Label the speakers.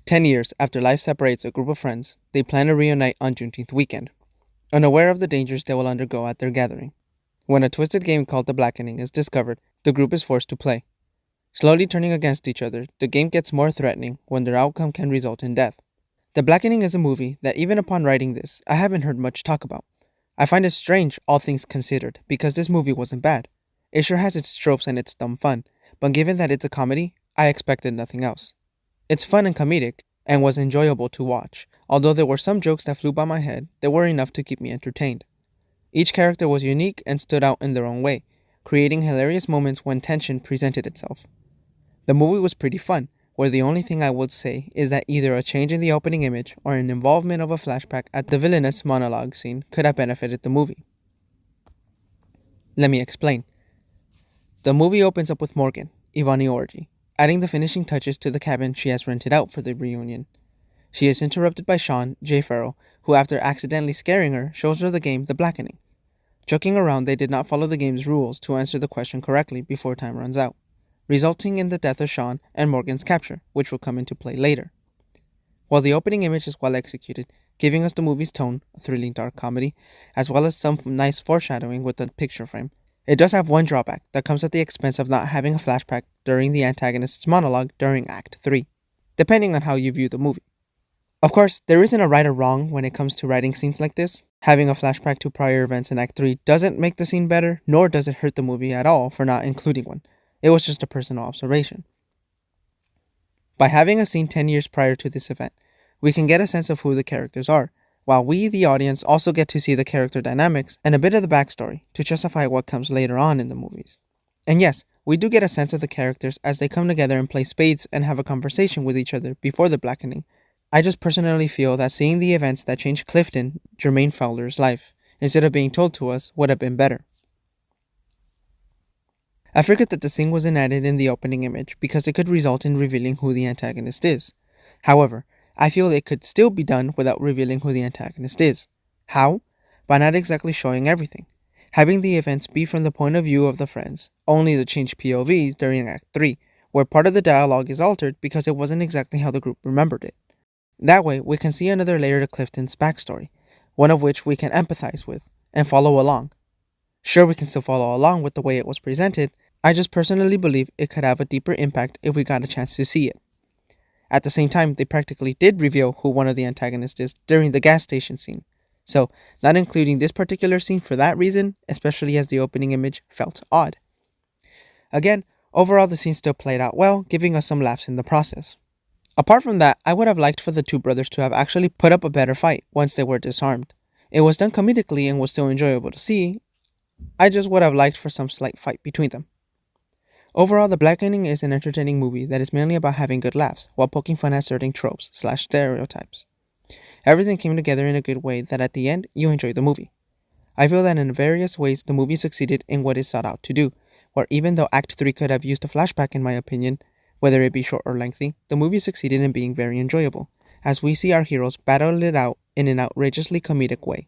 Speaker 1: 10 years after life separates a group of friends, they plan to reunite on Juneteenth weekend, unaware of the dangers they will undergo at their gathering. When a twisted game called The Blackening is discovered, the group is forced to play. Slowly turning against each other, the game gets more threatening when their outcome can result in death. The Blackening is a movie that even upon writing this, I haven't heard much talk about. I find it strange, all things considered, because this movie wasn't bad. It sure has its tropes and its dumb fun, but given that it's a comedy, I expected nothing else. It's fun and comedic, and was enjoyable to watch, although there were some jokes that flew by my head that were enough to keep me entertained. Each character was unique and stood out in their own way, creating hilarious moments when tension presented itself. The movie was pretty fun, where the only thing I would say is that either a change in the opening image or an involvement of a flashback at the villainous monologue scene could have benefited the movie. Let me explain. The movie opens up with Morgan, Ivani Orgy, adding the finishing touches to the cabin she has rented out for the reunion. She is interrupted by Sean, Jay Farrell, who after accidentally scaring her, shows her the game The Blackening. Joking around, they did not follow the game's rules to answer the question correctly before time runs out, resulting in the death of Sean and Morgan's capture, which will come into play later. While the opening image is well executed, giving us the movie's tone, a thrilling dark comedy, as well as some nice foreshadowing with the picture frame, it does have one drawback that comes at the expense of not having a flashback during the antagonist's monologue during Act 3, depending on how you view the movie. Of course, there isn't a right or wrong when it comes to writing scenes like this. Having a flashback to prior events in Act 3 doesn't make the scene better, nor does it hurt the movie at all for not including one. It was just a personal observation. By having a scene 10 years prior to this event, we can get a sense of who the characters are, while we, the audience, also get to see the character dynamics and a bit of the backstory to justify what comes later on in the movies. And yes, we do get a sense of the characters as they come together and play spades and have a conversation with each other before the Blackening. I just personally feel that seeing the events that changed Clifton, Jermaine Fowler's life, instead of being told to us, would have been better. I figured that the scene wasn't added in the opening image because it could result in revealing who the antagonist is. However, I feel it could still be done without revealing who the antagonist is. How? By not exactly showing everything. Having the events be from the point of view of the friends, only to change POVs during Act 3, where part of the dialogue is altered because it wasn't exactly how the group remembered it. That way, we can see another layer to Clifton's backstory, one of which we can empathize with, and follow along. Sure, we can still follow along with the way it was presented, I just personally believe it could have a deeper impact if we got a chance to see it. At the same time, they practically did reveal who one of the antagonists is during the gas station scene, so not including this particular scene for that reason, especially as the opening image, felt odd. Again, overall the scene still played out well, giving us some laughs in the process. Apart from that, I would have liked for the two brothers to have actually put up a better fight once they were disarmed. It was done comedically and was still enjoyable to see. I just would have liked for some slight fight between them. Overall, The Blackening is an entertaining movie that is mainly about having good laughs while poking fun at certain tropes/stereotypes. Everything came together in a good way that at the end, you enjoy the movie. I feel that in various ways the movie succeeded in what it sought out to do, where even though Act 3 could have used a flashback in my opinion, whether it be short or lengthy, the movie succeeded in being very enjoyable, as we see our heroes battle it out in an outrageously comedic way.